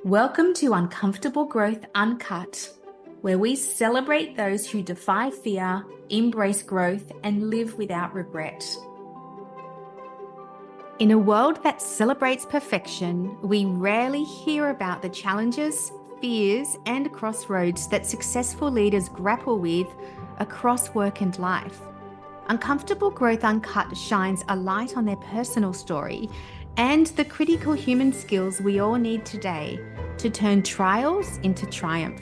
Welcome to Uncomfortable Growth Uncut, where we celebrate those who defy fear, embrace growth, and live without regret. In a world that celebrates perfection, we rarely hear about the challenges, fears, and crossroads that successful leaders grapple with across work and life. Uncomfortable Growth Uncut shines a light on their personal story and the critical human skills we all need today to turn trials into triumph.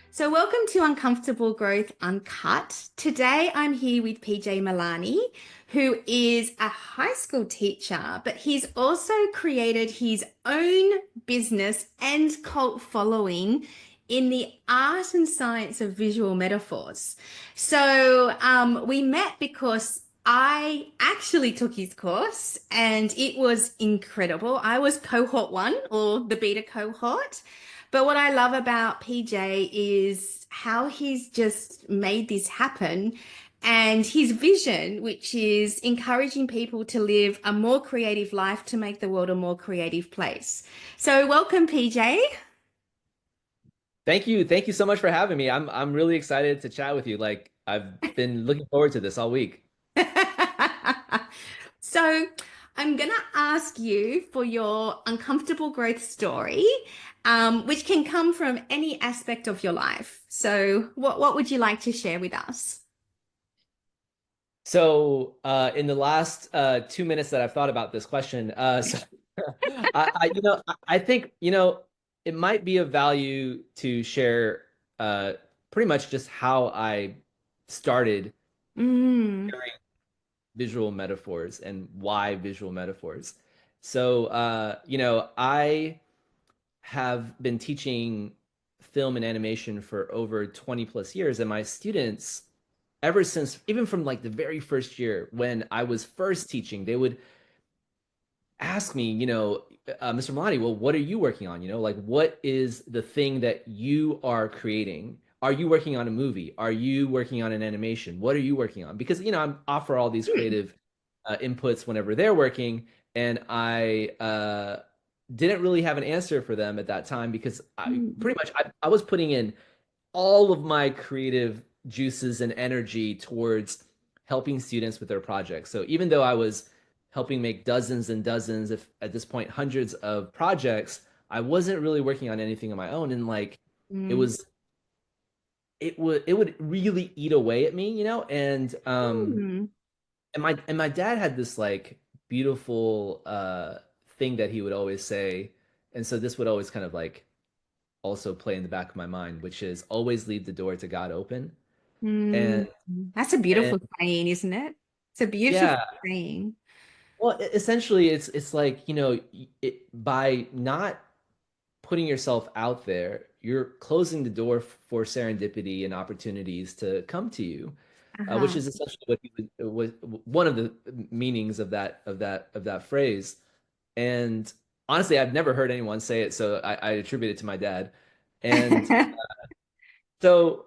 So welcome to Uncomfortable Growth Uncut. Today I'm here with PJ Milani, who is a high school teacher, but he's also created his own business and cult following in the art and science of visual metaphors. So we met because I actually took his course and it was incredible. I was cohort 1, or the beta cohort. But what I love about PJ is how he's just made this happen, and his vision, which is encouraging people to live a more creative life to make the world a more creative place. So welcome, PJ. Thank you. Thank you so much for having me. I'm really excited to chat with you. Like I've been looking forward to this all week. So I'm going to ask you for your uncomfortable growth story, which can come from any aspect of your life. So what would you like to share with us? So in the last 2 minutes that I've thought about this question, I think, it might be of value to share pretty much just how I started Mm, sharing visual metaphors and why visual metaphors. So, I have been teaching film and animation for over 20 plus years, and my students, ever since, even from like the very first year when I was first teaching, they would ask me, Mr. Milani, well, what are you working on? Like, what is the thing that you are creating? Are you working on a movie? Are you working on an animation? What are you working on? Because, I offer all these creative inputs whenever they're working, and I didn't really have an answer for them at that time because I mm, pretty much I was putting in all of my creative juices and energy towards helping students with their projects. So even though I was helping make dozens and dozens, if at this point hundreds of projects, I wasn't really working on anything on my own. And like it mm, was it would really eat away at me, and mm, my dad had this like beautiful thing that he would always say, and so this would always kind of like also play in the back of my mind, which is always leave the door to God open. mm. And That's a and beautiful saying, isn't it? It's a beautiful yeah, saying. well, essentially it's like, by not putting yourself out there, you're closing the door for serendipity and opportunities to come to you, which Uh-huh. is essentially what was one of the meanings of that phrase. And honestly, I've never heard anyone say it, so I attribute it to my dad. And so,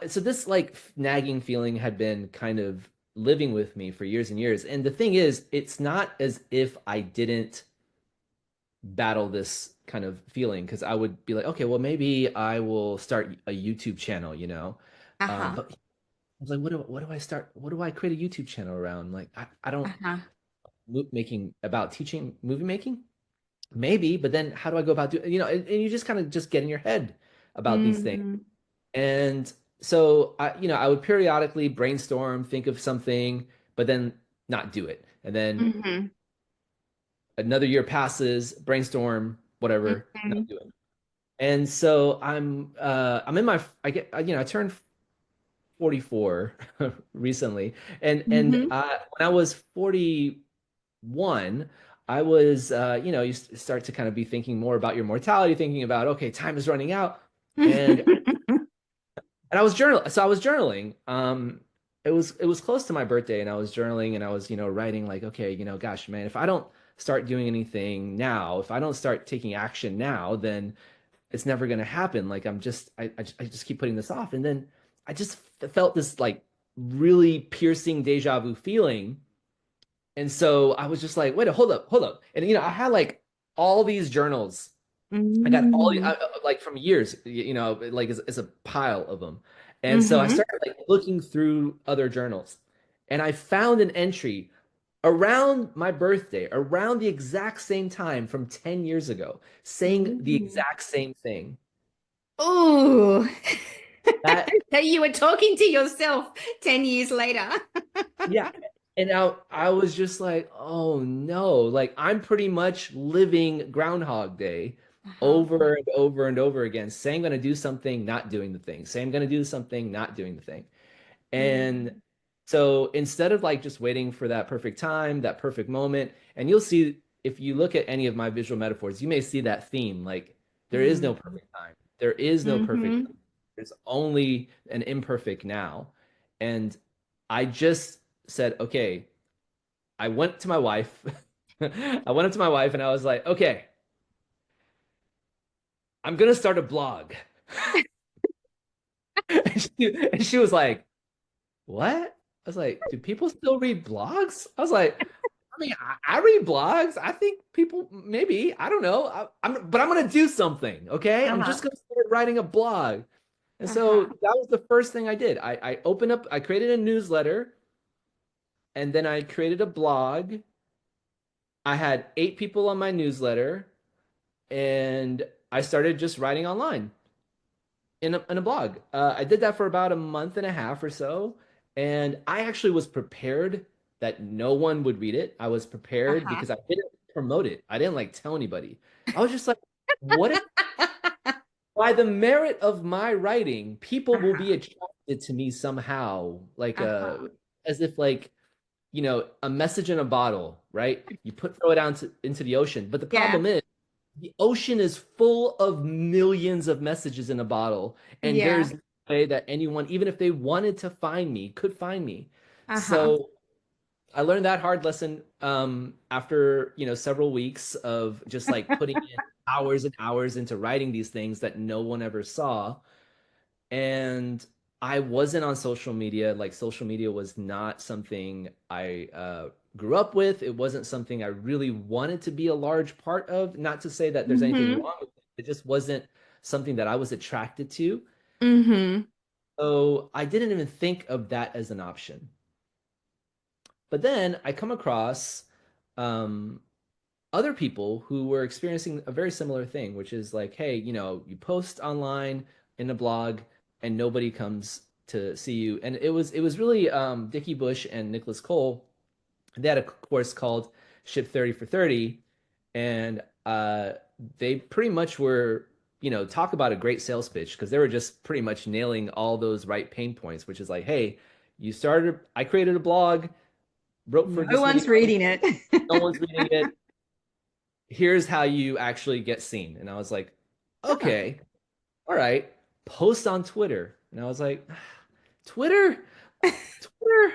so this like nagging feeling had been kind of living with me for years and years. And the thing is, it's not as if I didn't battle this kind of feeling, because I would be like, okay, well, maybe I will start a YouTube channel. Uh-huh. But I was like, what do I start? What do I create a YouTube channel around? Like, I don't Uh-huh. making about teaching movie making, maybe, but then how do I go about doing, and you just kind of just get in your head about these things. Mm-hmm. And so I would periodically brainstorm, think of something, but then not do it. And then Mm-hmm. another year passes, brainstorm, whatever, not do it. And so I'm in my I get I turned 44 recently. And Mm-hmm. when I was 41, I was you start to kind of be thinking more about your mortality, thinking about, okay, time is running out. And I was journaling. It was close to my birthday, and I was journaling, and I was, writing like, okay, gosh, man, if I don't start doing anything now, if I don't start taking action now, then it's never gonna happen. Like I just keep putting this off, and then I just felt this like really piercing deja vu feeling, and so I was just like, wait, hold up, and I had like all these journals I got all Mm. like from years, like it's a pile of them. And so I Mm-hmm. started like looking through other journals, and I found an entry around my birthday, around the exact same time from 10 years ago, saying the Mm. exact same thing. Oh, That so you were talking to yourself 10 years later. Yeah. And I was just like, oh no, like I'm pretty much living Groundhog Day Uh-huh. over and over and over again, saying I'm going to do something, not doing the thing, saying I'm going to do something, not doing the thing. And Mm. so instead of like just waiting for that perfect time, that perfect moment, and you'll see if you look at any of my visual metaphors, you may see that theme. Like there is no Mm. perfect time. There is no perfect. Mm-hmm. There's only an imperfect now. And I just said, okay, I went to my wife. I went up to my wife and I was like, okay, I'm gonna start a blog. And she was like, what? I was like, do people still read blogs? I was like, I mean, I read blogs. I think people maybe, I don't know. But I'm gonna do something, okay? I'm Uh-huh. just gonna start writing a blog. And so Uh-huh. that was the first thing I did. I created a newsletter and then I created a blog. I had 8 people on my newsletter and I started just writing online in a blog. I did that for about a month and a half or so, and I actually was prepared that no one would read it. I was prepared Uh-huh. because I didn't promote it. I didn't like tell anybody. I was just like, what if by the merit of my writing, people will be Uh-huh. attracted to me somehow, like Uh-huh. as if like a message in a bottle, right? You throw it out into the ocean, but the Yeah. problem is the ocean is full of millions of messages in a bottle, and Yeah. there's no way that anyone, even if they wanted to find me, could find me. Uh-huh. So I learned that hard lesson after several weeks of just like putting in hours and hours into writing these things that no one ever saw. And I wasn't on social media. Like social media was not something I grew up with. It wasn't something I really wanted to be a large part of. Not to say that there's anything Mm-hmm. wrong with it. It just wasn't something that I was attracted to. Mm-hmm. So I didn't even think of that as an option. But then I come across um, other people who were experiencing a very similar thing, which is like, hey, you post online in a blog and nobody comes to see you. And it was really Dickie Bush and Nicholas Cole. They had a course called Ship 30 for 30, and they pretty much were, talk about a great sales pitch because they were just pretty much nailing all those right pain points, which is like, hey, I created a blog, wrote for No this many one's reading it. articles, no one's reading it, here's how you actually get seen. And I was like, Huh. okay, all right, post on Twitter. And I was like, Twitter, Twitter,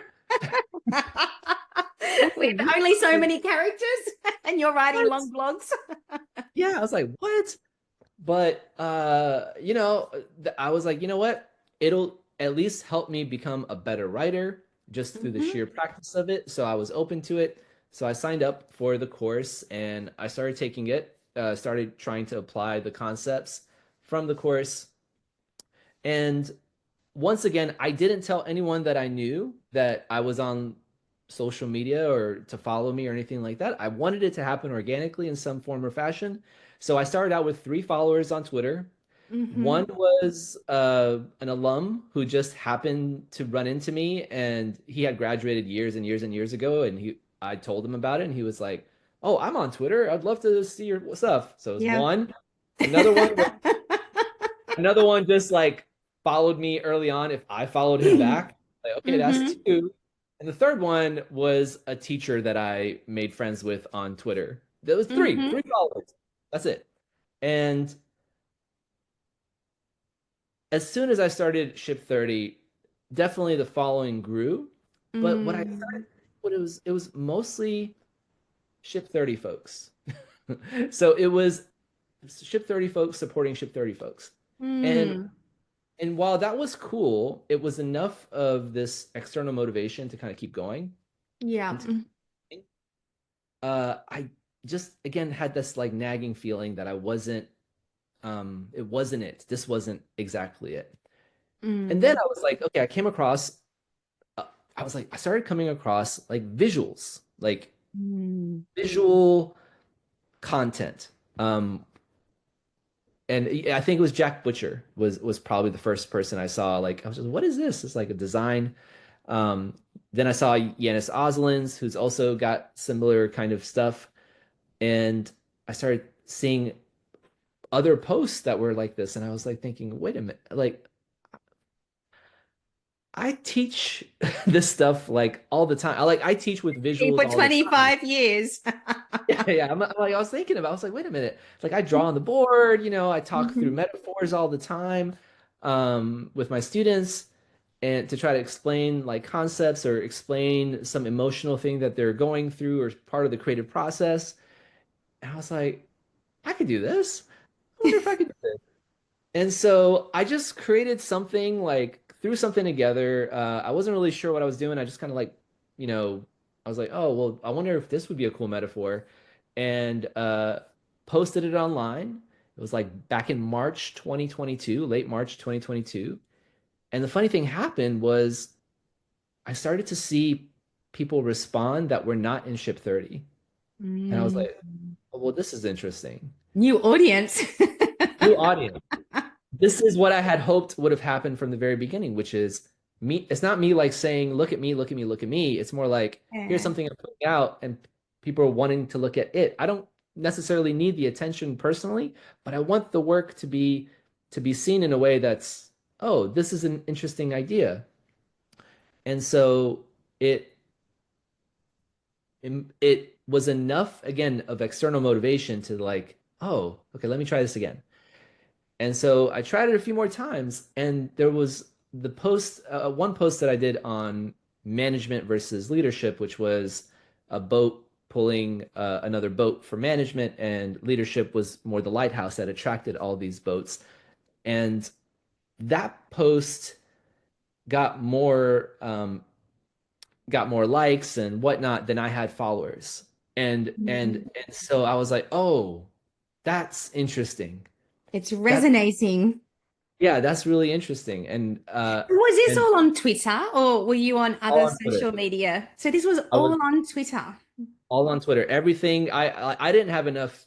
With Twitter, only so what? many characters and you're writing What? long blogs. Yeah, I was like, what? But I was like, you know what? It'll at least help me become a better writer just through the Mm-hmm. sheer practice of it. So I was open to it. So I signed up for the course and I started taking it, started trying to apply the concepts from the course. And once again, I didn't tell anyone that I knew that I was on social media or to follow me or anything like that. I wanted it to happen organically in some form or fashion. So I started out with 3 followers on Twitter. Mm-hmm. One was an alum who just happened to run into me, and he had graduated years and years and years ago. And I told him about it, and he was like, "Oh, I'm on Twitter. I'd love to see your stuff." So it was Yeah. one. Another one Another one just like followed me early on if I followed him back. Like, okay, that's Mm-hmm. two. And the third one was a teacher that I made friends with on Twitter. That was three, Mm-hmm. 3 followers. That's it. And as soon as I started Ship 30, definitely the following grew. But Mm. it was mostly Ship 30 folks. So it was Ship 30 folks supporting Ship 30 folks. And Mm. And while that was cool, it was enough of this external motivation to kind of keep going Yeah. and to I just again had this like nagging feeling that I wasn't it wasn't it. This wasn't exactly it. And then Mm. I was like, okay, uh, I was like, I started coming across like visuals, like Mm. visual content. Um, and I think it was Jack Butcher was probably the first person I saw. Like, I was just, what is this? It's like a design. Um, then I saw Yanis Oslins, who's also got similar kind of stuff. And I started seeing other posts that were like this, and I was like thinking, wait a minute, like I teach this stuff like all the time. I teach with visuals For all the time. 25 years. Yeah, yeah. I'm like, I was thinking about, I was like, wait a minute. Like I draw on the board, I talk through Mhm. metaphors all the time with my students and to try to explain like concepts or explain some emotional thing that they're going through or part of the creative process. And I was like, I could do this. I wonder if I could do this. And so I just created something like threw something together. I wasn't really sure what I was doing. I just kind of like, I was like, oh, well, I wonder if this would be a cool metaphor. And posted it online. It was like back in March 2022, late March 2022. And the funny thing happened was I started to see people respond that were not in ship 30. And I was Mm. like, oh, well, this is interesting. New audience. New audience. This is what I had hoped would have happened from the very beginning, which is me. It's not me like saying, look at me, look at me, look at me. It's more like, here's Yeah. something I'm putting out, and people are wanting to look at it. I don't necessarily need the attention personally, but I want the work to be seen in a way that's, oh, this is an interesting idea. And so it it was enough again of external motivation to like, oh, okay, let me try this again. And so I tried it a few more times, and there was one post that I did on management versus leadership, which was a boat pulling another boat for management, and leadership was more the lighthouse that attracted all these boats. And that post got more um, got more likes and whatnot than I had followers. And so I was like, oh, that's interesting. It's That resonating. Yeah, that's really interesting. Was this And all on Twitter or were you on all other on Twitter. social media? So this was I was all on Twitter. all on Twitter. Everything I didn't have enough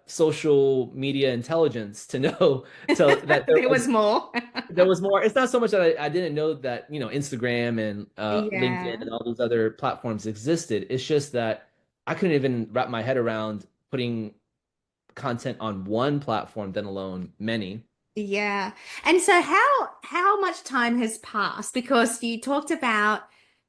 social media intelligence to know to that There was more. there was more. It's not so much that I didn't know that, Instagram and LinkedIn Yeah. and all these other platforms existed. It's just that I couldn't even wrap my head around putting content on one platform, then alone many. Yeah. And so how much time has passed? Because you talked about,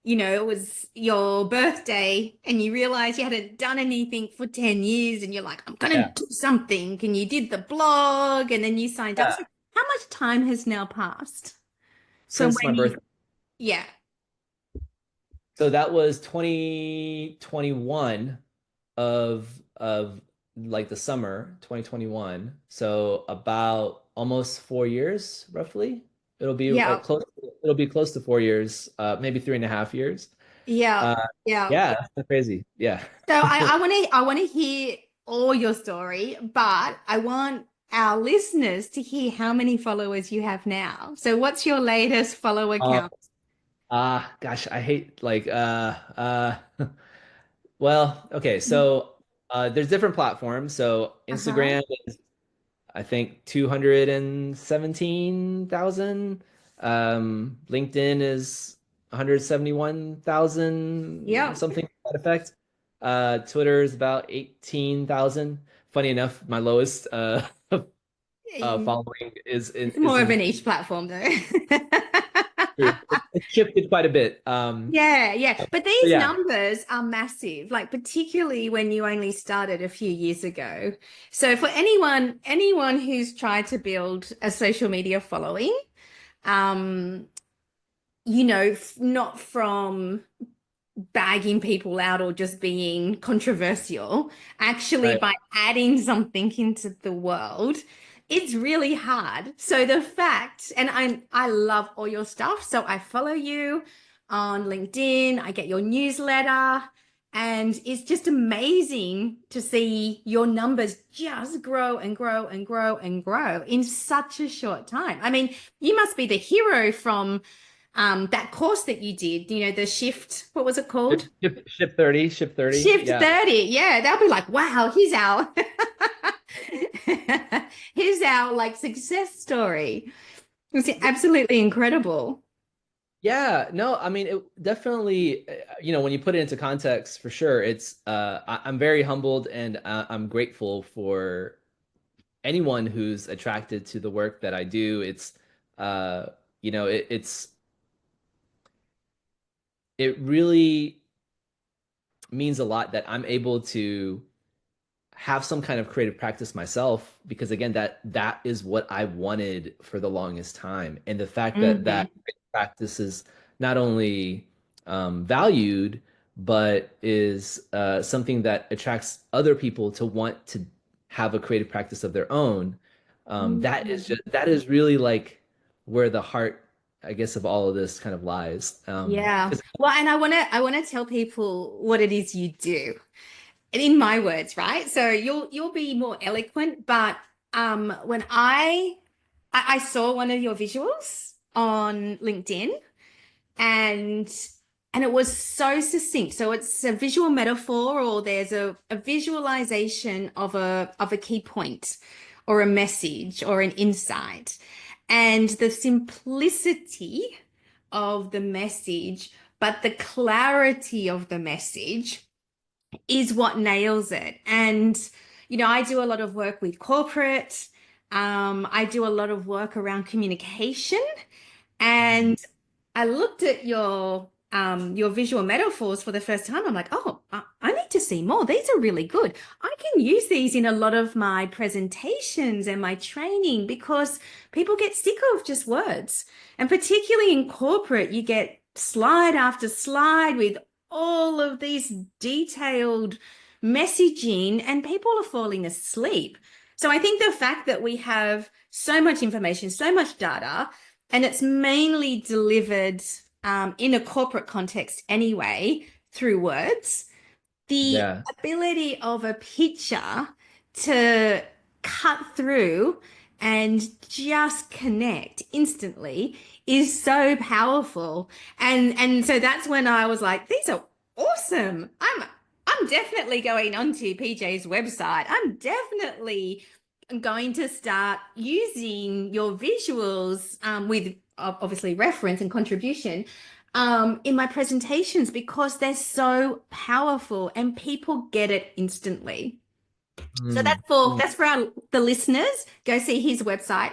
it was your birthday and you realized you hadn't done anything for 10 years and you're like, I'm gonna Yeah. do something. And you did the blog and then you signed up. Yeah. So how much time has now passed from Since my when you, birthday. yeah. So that was 2021 of like the summer 2021. So about almost 4 years, roughly. Yeah. It'll be close to 4 years, maybe 3.5 years. Yeah. Uh, Yeah. yeah, that's so crazy. Yeah. So I want to hear all your story, but I want our listeners to hear how many followers you have now. So what's your latest follower Uh, count? gosh, I hate like well, okay, so there's different platforms. So Uh-huh. Instagram I think 217,000. LinkedIn is 171,000, Yep. something to that effect. Twitter is about 18,000. Funny enough, my lowest following is It's in more of a niche platform though. it's shifted quite a bit. Yeah, yeah. But So these yeah, numbers are massive, like particularly when you only started a few years ago. So for anyone who's tried to build a social media following, um, not from bagging people out or just being controversial, actually right. by adding something into the world, it's really hard. So the fact, and I love all your stuff. So I follow you on LinkedIn, I get your newsletter, And it's just amazing to see your numbers just grow and grow and grow and grow in such a short time. I mean, you must be the hero from that course that you did, the shift, what was it called? Ship 30. Shift Yeah. 30. Yeah, they'll be like, wow, here's our here's our like success story. It's absolutely incredible. Yeah, no, I mean, it definitely, when you put it into context, for sure, I'm very humbled and I'm grateful for anyone who's attracted to the work that I do. Uh, it really means a lot that I'm able to have some kind of creative practice myself because again that is what I wanted for the longest time, and the fact that Hmm. that practice is not only valued but is something that attracts other people to want to have a creative practice of their own. That is really like where the heart, I guess, of all of this kind of lies. Yeah. 'Cause Well, and I want to tell people what it is you do. And in my words, right? So you'll be more eloquent, but when I saw one of your visuals on LinkedIn, and it was so succinct. So it's a visual metaphor, or there's a visualization of a key point or a message or an insight, and the simplicity of the message, but the clarity of the message is what nails it. And I do a lot of work with corporate. I do a lot of work around communication, and I looked at your visual metaphors for the first time. I'm like, oh, I need to see more. These are really good. I can use these in a lot of my presentations and my training because people get sick of just words. And particularly in corporate, you get slide after slide with all of these detailed messaging, and people are falling asleep. So I think the fact that we have so much information, so much data, and it's mainly delivered in a corporate context anyway through words, the yeah. ability of a picture to cut through and just connect instantly is so powerful. And so that's when I was like, these are awesome. I'm definitely going onto PJ's website. I'm definitely going to start using your visuals with obviously reference and contribution in my presentations because they're so powerful and people get it instantly. So Mm. that's for the listeners. Go see his website,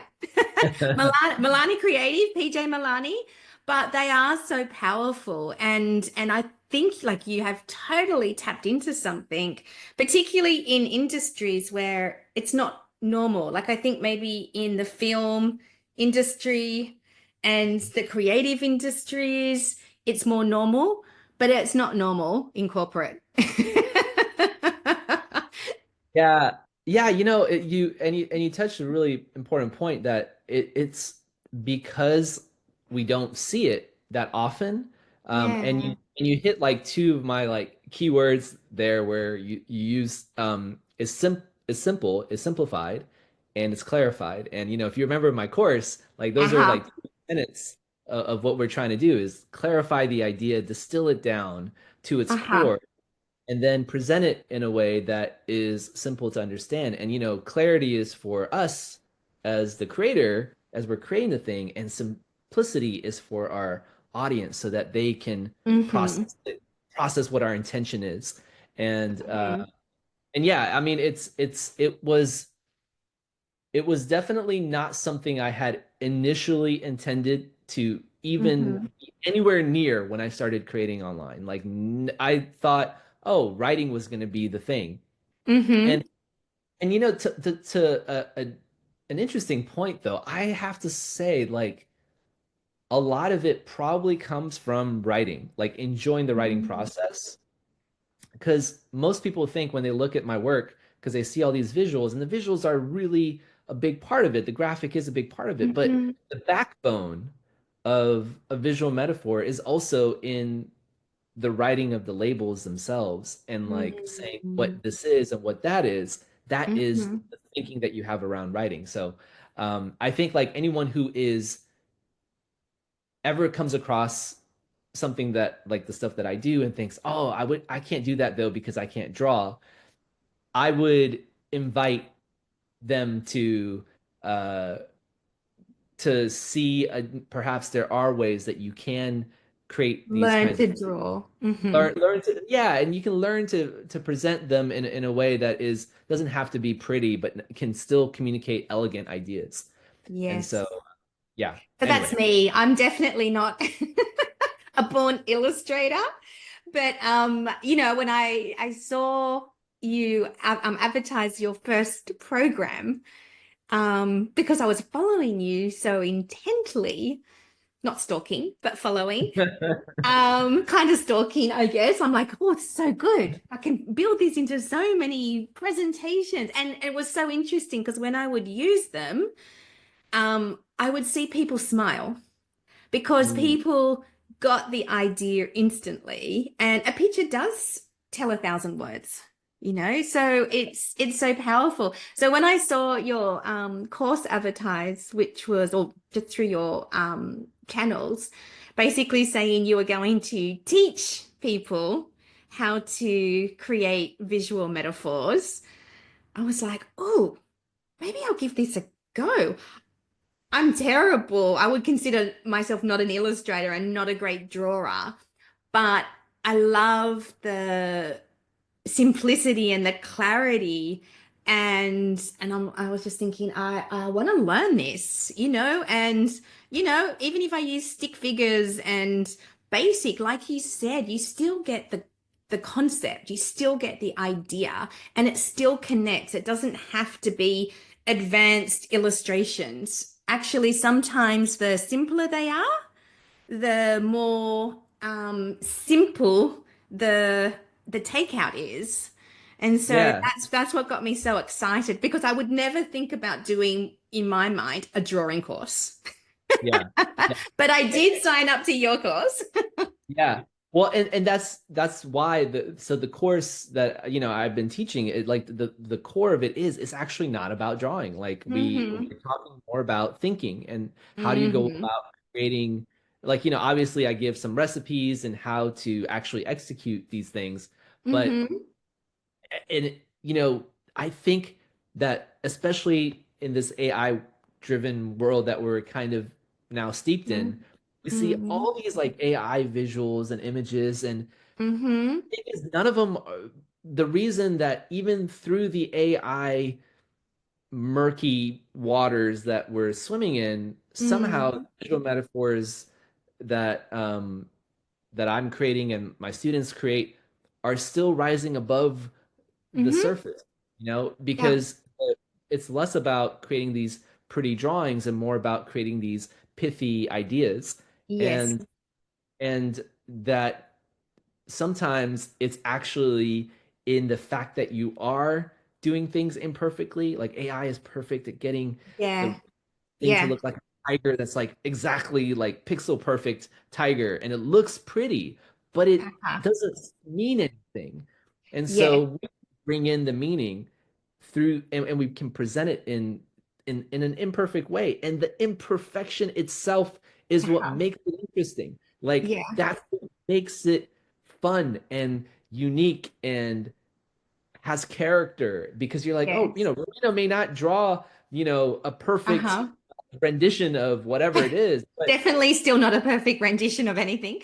Milani Creative, PJ Milani. But they are so powerful, and I think like you have totally tapped into something, particularly in industries where it's not normal. Like I think maybe in the film industry and the creative industries, it's more normal, but it's not normal in corporate. Yeah, yeah, you touched a really important point that it's because we don't see it that often. Yeah. And you hit like two of my like keywords there where you use is simple, is simplified, and it's clarified. And if you remember my course, like those are Uh-huh. like 2 minutes of what we're trying to do is clarify the idea, distill it down to its Uh-huh. core and then present it in a way that is simple to understand. And clarity is for us as the creator, as we're creating the thing, and simplicity is for our audience so that they can Mm-hmm. process it, process what our intention is. And Mm-hmm. and yeah, I mean it was definitely not something I had initially intended to even Mm-hmm. be anywhere near when I started creating online. Like I thought, oh, writing was going to be the thing. Mm-hmm. And an interesting point though, I have to say like a lot of it probably comes from writing, like enjoying the writing process because most people think when they look at my work because they see all these visuals and the visuals are really a big part of it, the graphic is a big part of it, but Mm-hmm. the backbone of a visual metaphor is also in the writing of the labels themselves and like saying Mm-hmm. what this is and what that is, that is Mm-hmm. the thinking that you have around writing. So I think like anyone who is ever comes across something that like the stuff that I do and thinks, oh, I can't do that though because I can't draw, I would invite them uh to see perhaps there are ways that you can create these Learn kinds to of draw. Mm-hmm. learn to, yeah, and you can learn to present them in a way that is doesn't have to be pretty but can still communicate elegant ideas. And Yes. so yeah, But that's anyway. me. I'm definitely not a born illustrator. But when I saw you advertise your first program, because I was following you so intently, not stalking, but following, kind of stalking, I guess. I'm like, oh, it's so good. I can build this into so many presentations. And it was so interesting because when I would use them, I would see people smile because Mm, people got the idea instantly, and a picture does tell 1,000 words, so it's so powerful. So when I saw your course advertised, which was or just through your channels, basically saying you were going to teach people how to create visual metaphors, I was like, oh, maybe I'll give this a go. I'm terrible. I would consider myself not an illustrator and not a great drawer, but I love the simplicity and the clarity. I was just thinking, I want to learn this, and even if I use stick figures and basic, like you said, you still get the concept, you still get the idea, and it still connects. It doesn't have to be advanced illustrations. Actually, sometimes the simpler they are, the more simple the takeout is. And so yeah, that's what got me so excited because I would never think about doing, in my mind, a drawing course. yeah, yeah. But I did sign up to your course. Yeah. Well, and that's why the course that I've been teaching it, like the core of it is actually not about drawing. Like Hmm. we're talking more about thinking and how do you go Hmm. about creating, like obviously I give some recipes and how to actually execute these things, but Hmm. and I think that especially in this AI driven world that we're kind of now steeped in, we see Hmm. all these like AI visuals and images, and Hmm. the thing is none of them the reason that even through the AI murky waters that we're swimming in, somehow Hmm. visual metaphors that that I'm creating and my students create are still rising above the Hmm. surface, Yeah. because it's less about creating these pretty drawings and more about creating these pithy ideas. Yes. And that sometimes it's actually in the fact that you are doing things imperfectly. Like AI is perfect at getting the Yeah. thing to Yeah. look like a tiger that's like exactly like pixel perfect tiger, and it looks pretty, but it Uh-huh. doesn't mean anything. And Yeah. so we bring in the meaning through, and we can present it in an imperfect way, and the imperfection itself is what Uh-huh. makes it interesting. Like Yeah. that's what makes it fun and unique and has character, because you're like, oh, Yes. Rowena may not draw, a perfect Uh-huh. rendition of whatever it is, Definitely still not a perfect rendition of anything.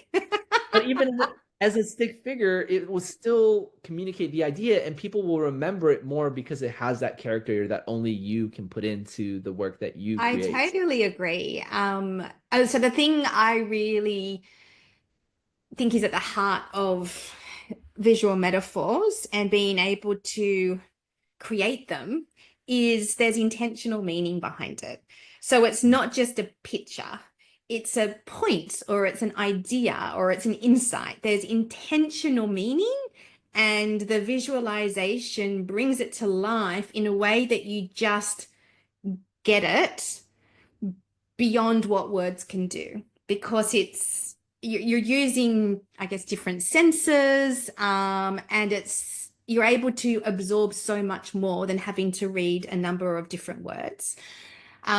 but even as a stick figure, it will still communicate the idea, and people will remember it more because it has that character that only you can put into the work that you I create. totally agree. So the thing I really think is at the heart of visual metaphors and being able to create them is there's intentional meaning behind it. So it's not just a picture, it's a point or it's an idea or it's an insight. There's intentional meaning, and the visualization brings it to life in a way that you just get it beyond what words can do because it's you're using, I guess, different senses, and you're able to absorb so much more than having to read a number of different words.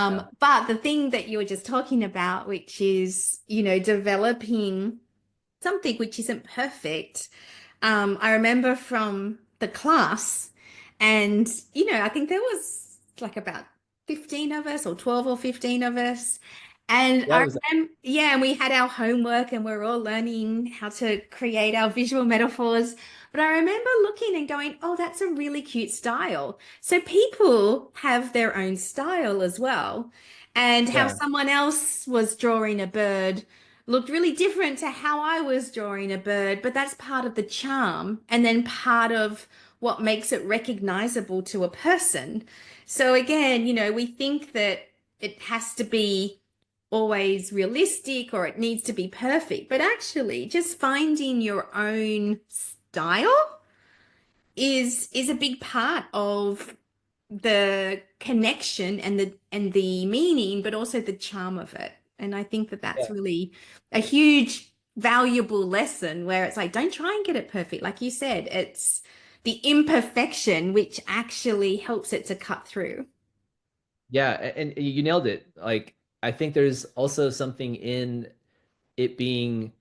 Yeah. But the thing that you were just talking about, which is, developing something which isn't perfect. I remember from the class, and I think there was like about 15 of us, or 12 or 15 of us. And Yeah, I it was. remember, yeah, and we had our homework and we are all learning how to create our visual metaphors. But I remember looking and going, oh, that's a really cute style. So people have their own style as well. And how Yeah. someone else was drawing a bird looked really different to how I was drawing a bird, but that's part of the charm and then part of what makes it recognizable to a person. So again, we think that it has to be always realistic or it needs to be perfect, but actually just finding your own style is a big part of the connection and the meaning, but also the charm of it. And I think that Yeah. that's really a huge, valuable lesson where it's like, don't try and get it perfect. Like you said, it's the imperfection which actually helps it to cut through. Yeah, and you nailed it. Like, I think there's also something in it being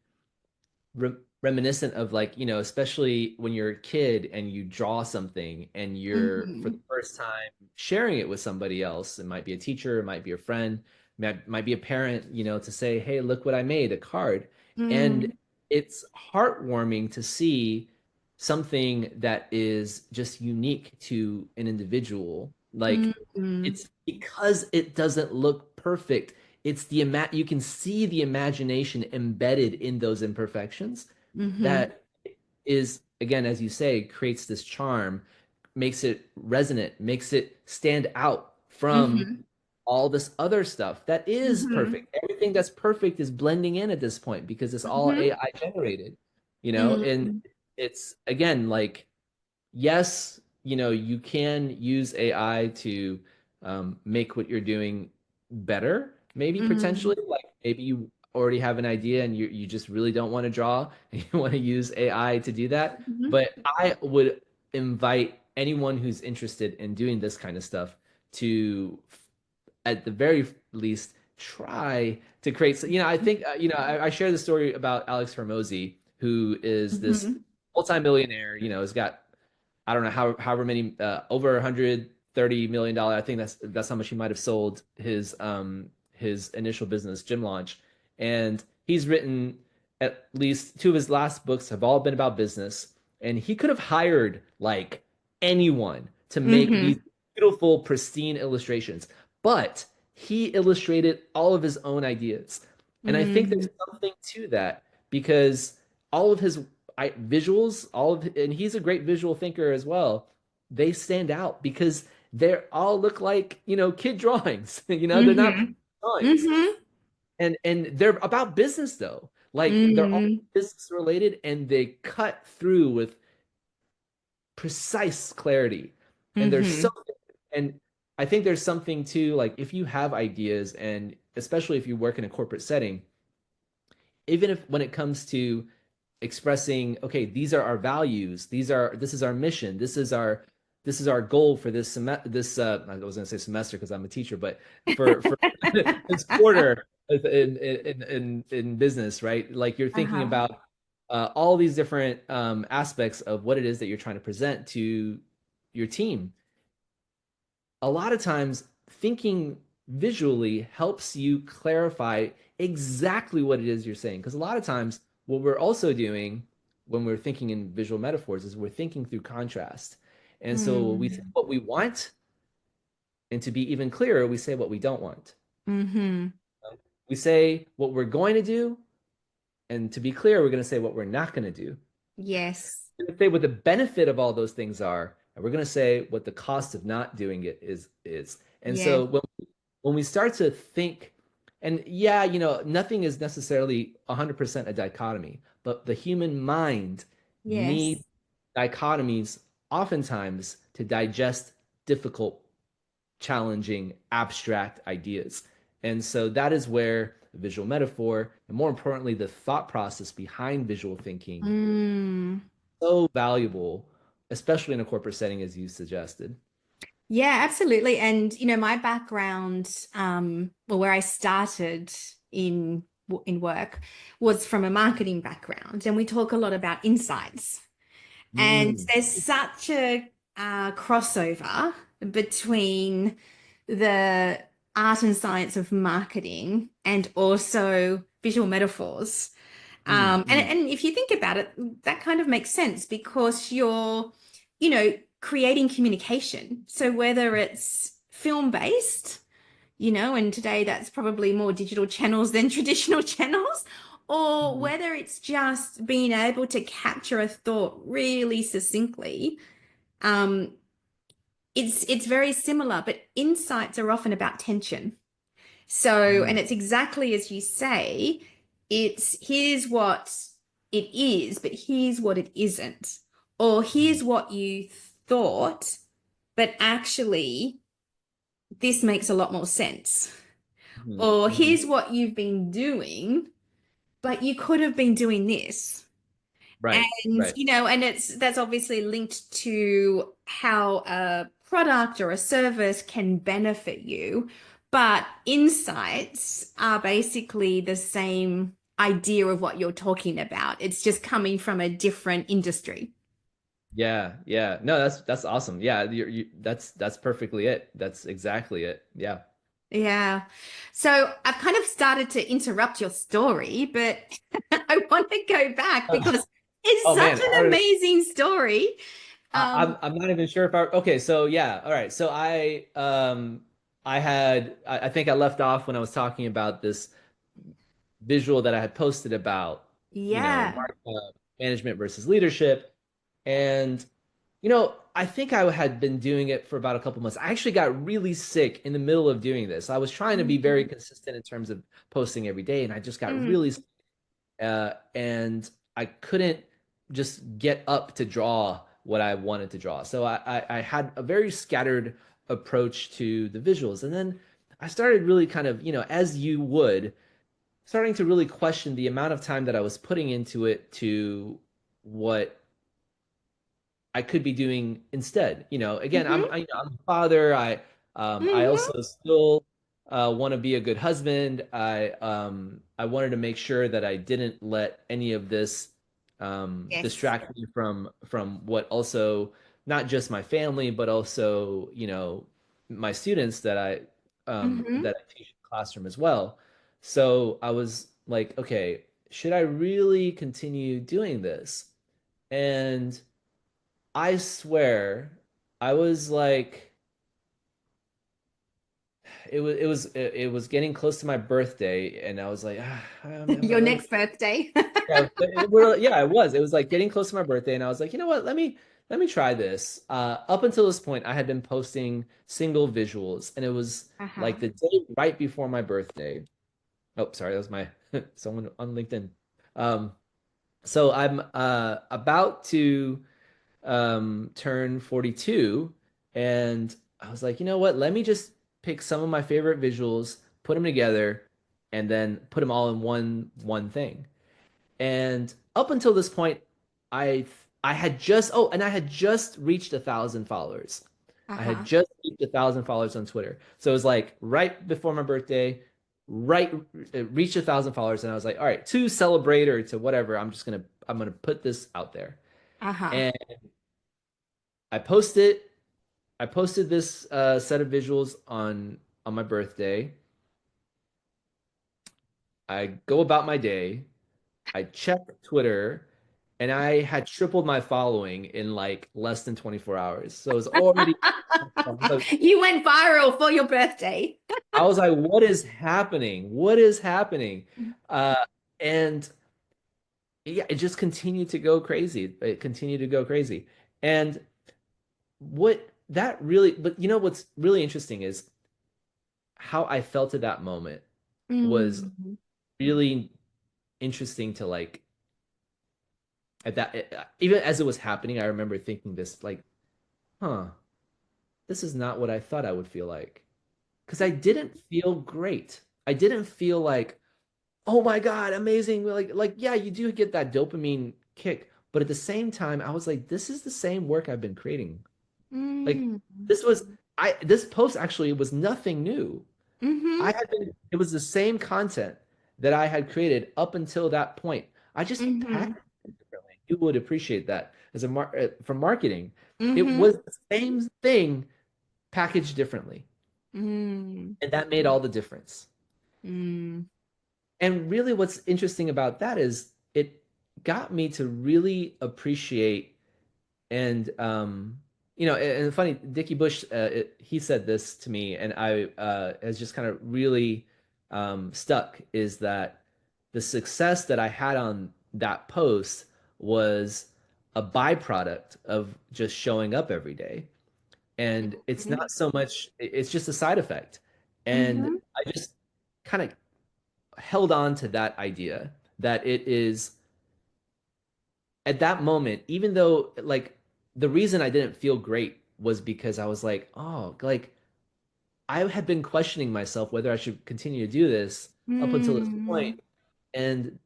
reminiscent of, like, especially when you're a kid and you draw something and you're for the Hmm. first time sharing it with somebody else. It might be a teacher, it might be a friend, might be a parent, to say, hey, look what I made, a card. And Mm, it's heartwarming to see something that is just unique to an individual. mm, Like, mm, it's because it doesn't look perfect. It's you can see the imagination embedded in those imperfections mhm, that is, again, as you say, creates this charm, makes it resonant, makes it stand out from mhm, all this other stuff that is mhm, perfect. Everything that's perfect is blending in at this point because it's all mhm, AI generated, and mhm, it's, again, like, yes, you can use AI to make what you're doing better, maybe mhm, potentially. Like, maybe you already have an idea and you just really don't want to draw and you want to use AI to do that. mhm, But I would invite anyone who's interested in doing this kind of stuff to, at the very least, try to create. I think, I share the story about Alex Hormozy, who is this mhm, multimillionaire. Has got, I don't know however many, over $130 million. I think that's how much he might have sold his initial business, Gym Launch. And he's written, at least two of his last books have all been about business. And he could have hired, like, anyone to make these mhm, beautiful, pristine illustrations, but he illustrated all of his own ideas. And I think there's mhm, something to that because all of his visuals, and he's a great visual thinker as well. They stand out because they all look like, kid drawings. They're not mhm, drawings, mhm, and they're about business though. Like, they're all mhm, business related, and they cut through with precise clarity. And there's so, mhm. and I think there's something to, like, if you have ideas, and especially if you work in a corporate setting, even if when it comes to expressing, okay, these are our values, this is our mission, this is our goal for I was going to say semester because I'm a teacher, but for this quarter in business, right? Like, you're thinking Uh-huh. about all these different aspects of what it is that you're trying to present to your team. A lot of times, thinking visually helps you clarify exactly what it is you're saying. Because a lot of times, what we're also doing when we're thinking in visual metaphors is we're thinking through contrast. And so we say Mm. what we want, and to be even clearer, we say what we don't want. Mhm. We say what we're going to do, and to be clear, we're going to say what we're not going to do. Yes. We're going to say what the benefit of all those things are, and we're going to say what the cost of not doing it is. And Yes. so when we start to think, and yeah, nothing is necessarily 100% a dichotomy, but the human mind needs Yes. dichotomies oftentimes to digest difficult, challenging, abstract ideas. And so that is where the visual metaphor, and more importantly, the thought process behind visual thinking. Mm. So valuable, especially in a corporate setting, as you suggested. Yeah, absolutely. And my background, well, where I started in work was from a marketing background, and we talk a lot about insights. And Mm, there's such a crossover between the art and science of marketing and also visual metaphors. mm, And, mm, and if you think about it, that kind of makes sense because creating communication. So whether it's film based, and today that's probably more digital channels than traditional channels, or mm. whether it's just being able to capture a thought really succinctly, um, it's very similar, but insights are often about tension. So, and Mm, it's exactly as you say, it's here's what it is, but here's what it isn't. Or mm, here's what you thought, but actually, this makes a lot more sense. mm, Or mm. here's what you've been doing, but you could have been doing this. Right, And, right. and that's obviously linked to how a product or a service can benefit you. But insights are basically the same idea of what you're talking about. It's just coming from a different industry. Yeah, yeah. No, that's awesome. Yeah, that's perfectly it. That's exactly it. Yeah. Yeah. So I've kind of started to interrupt your story, but I want to go back because it's Oh such man, an amazing story. Um, I'm not even sure if I okay, so yeah, all right. So I think I left off when I was talking about this visual that I had posted about, yeah. management versus leadership. And I think I had been doing it for about a couple months. I actually got really sick in the middle of doing this. I was trying to be very Mhm. consistent in terms of posting every day, and I just got Mm. really sick, and I couldn't just get up to draw what I wanted to draw. So I had a very scattered approach to the visuals. And then I started really kind of, as you would, starting to really question the amount of time that I was putting into it to what I could be doing instead. Again, Mhm. I'm a father. I Mhm. also still want to be a good husband. I wanted to make sure that I didn't let any of this Yes. distract me from what also not just my family, but also my students Mhm. that I teach in the classroom as well. So I was like, okay, should I really continue doing this? And I swear, I was like, it was getting close to my birthday, and I was like, Your next birthday. yeah, yeah, it was like getting close to my birthday, and I was like, you know what, let me try this. Up until this point, I had been posting single visuals, and it was Uh-huh. like the day right before my birthday. Oh, sorry, that was my someone on LinkedIn. Um, so I'm about to turn 42, and I was like, you know what? Let me just pick some of my favorite visuals, put them together, and then put them all in one thing. And up until this point, I I had just and I had just reached 1,000 followers. I had Uh-huh. just reached 1,000 followers on Twitter. So it was like right before my birthday, right reached 1,000 followers, and I was like, all right, to celebrate or to whatever, I'm gonna put this out there. Uh-huh. And I posted I posted this set of visuals on my birthday. I go about my day. I check Twitter, and I had tripled my following in like less than 24 hours. So it was already. You went viral for your birthday. I was like, "What is happening? What is happening?" Uh, and yeah, it just continued to go crazy. It continued to go crazy. And but what's really interesting is how I felt at that moment was Mm. really interesting to like at that even as it was happening. I remember thinking this like, huh, this is not what I thought I would feel like, because I didn't feel great. I didn't feel like, oh my God, amazing. Like yeah, you do get that dopamine kick, but at the same time, I was like, this is the same work I've been creating. Like Mm. this was this post actually was nothing new. Mm-hmm. It was the same content that I had created up until that point. I just Mm-hmm. packaged it differently. You would appreciate that as for marketing. It Mm-hmm. was the same thing packaged differently. Mm. And that made all the difference. Mm. And really what's interesting about that is it got me to really appreciate and and funny, Dickie Bush, he said this to me, and I has just kind of really stuck. Is that the success that I had on that post was a byproduct of just showing up every day, and it's Mm-hmm. not so much. It's just a side effect, and Mm-hmm. I just kind of held on to that idea that it is at that moment, even though like the reason I didn't feel great was because I was like, oh, like I had been questioning myself whether I should continue to do this up until this Mm. point, and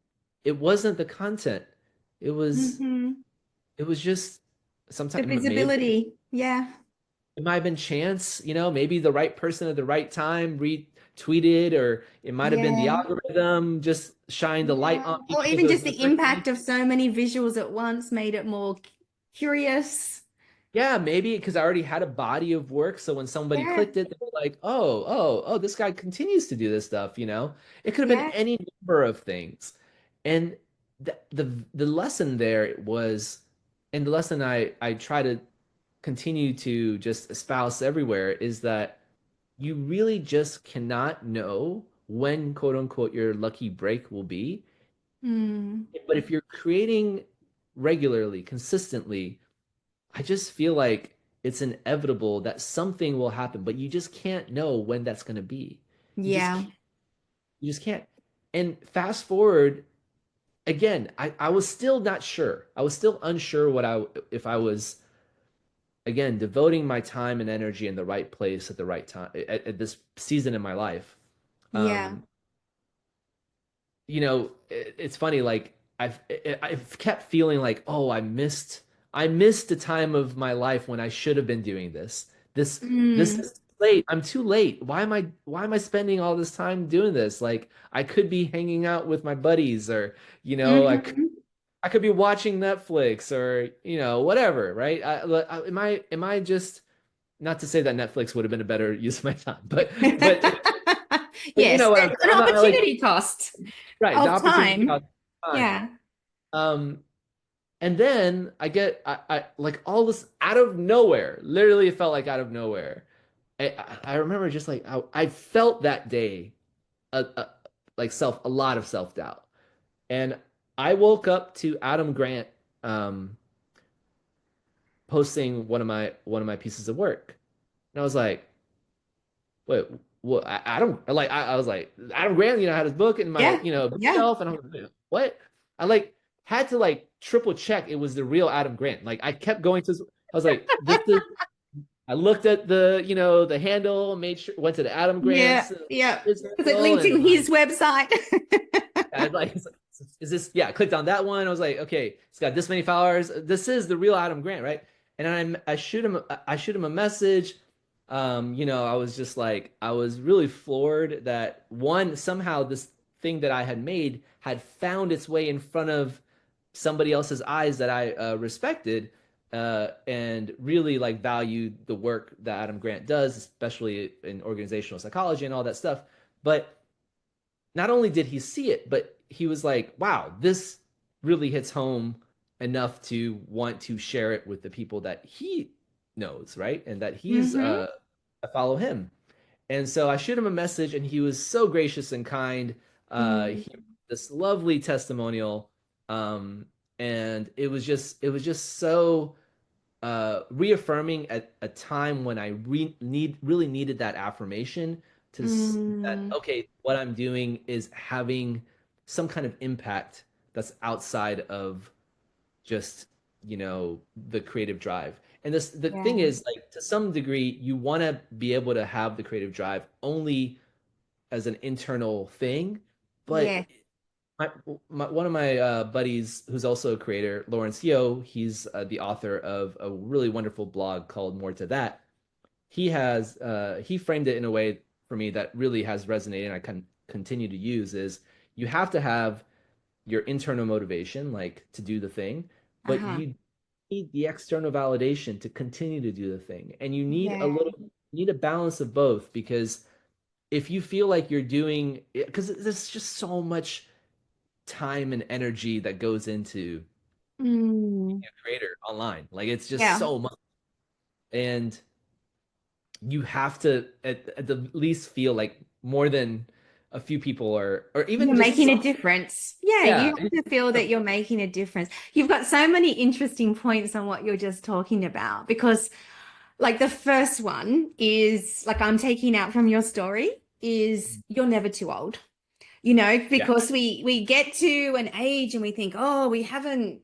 it wasn't the content. It was Mm-hmm. it was just The sometimes visibility. Yeah. it might have been chance, maybe the right person at the right time retweeted, or it might have been the Yeah. algorithm just shined a light Yeah. on me Or because even it was just my the birthday. impact of so many visuals at once made it more curious. Yeah, maybe because I already had a body of work. So when somebody Yeah. clicked it, they were like, oh, this guy continues to do this stuff. It could have been Yeah. any number of things. And the lesson there was, and the lesson I try to continue to just espouse everywhere is that you really just cannot know when quote unquote your lucky break will be. Mm. But if you're creating regularly, consistently, I just feel like it's inevitable that something will happen, but you just can't know when that's going to be. You just Yeah. can't, you just can't. And fast forward again, I was still not sure. I was still unsure if I was again devoting my time and energy in the right place at the right time at this season in my life. Yeah. Um, it's funny. Like I've kept feeling like, oh, I missed the time of my life when I should have been doing this. This Mm. is late. I'm too late. Why am I spending all this time doing this? Like I could be hanging out with my buddies, or Mm-hmm. I could be watching Netflix, or whatever, right? Am I just not to say that Netflix would have been a better use of my time, but you Yes, know what there's an am I like opportunity cost right, the of opportunity time. cost of time. Yeah. Um, and then I like all this out of nowhere. Literally, it felt like out of nowhere. I remember just like I felt that day, like a lot of self doubt, and I woke up to Adam Grant um, posting one of my pieces of work, and I was like, wait, what? I was like, Adam Grant, had his book in my, Yeah. Yeah. bookshelf, and I'm like, what? I like had to like triple check it was the real Adam Grant. Like I kept going to, I was like, this is. I looked at the handle, made sure, went to the Adam Yeah. Grant's Yeah. his Because it handle, linked and to I'm like, his website. I like, is this? Yeah, I clicked on that one. I was like, okay, it's got this many followers. This is the real Adam Grant, right? And then I shoot him a message. I was just like, I was really floored that one somehow this thing that I had made had found its way in front of somebody else's eyes that I respected, and really like valued the work that Adam Grant does, especially in organizational psychology and all that stuff. But not only did he see it, but he was like, wow, this really hits home enough to want to share it with the people that he knows, right? And that he's Mm-hmm. follow him. And so I shoot him a message, and he was so gracious and kind. Mm. He this lovely testimonial, and it was just so reaffirming at a time when I really needed that affirmation that Mm. okay, what I'm doing is having some kind of impact that's outside of just the creative drive. And the thing Yeah. is, like, to some degree you want to be able to have the creative drive only as an internal thing, but Yeah. my, one of my buddies who's also a creator, Lawrence Yeo, he's the author of a really wonderful blog called More to That. He framed it in a way for me that really has resonated and I can continue to use is you have to have your internal motivation, like to do the thing, but Uh-huh. you need the external validation to continue to do the thing. And Yeah. you need a balance of both because if you feel like you're doing because there's just so much time and energy that goes into Mm. being a creator online. Like it's just Yeah. so much. And you have to at the least feel like more than a few people are, or even You're just making a some, difference. Yeah, yeah. you have to feel that you're making a difference. You've got so many interesting points on what you're just talking about because, like, the first one is like I'm taking out from your story is you're never too old. Yeah. Because we get to an age and we think, oh, we haven't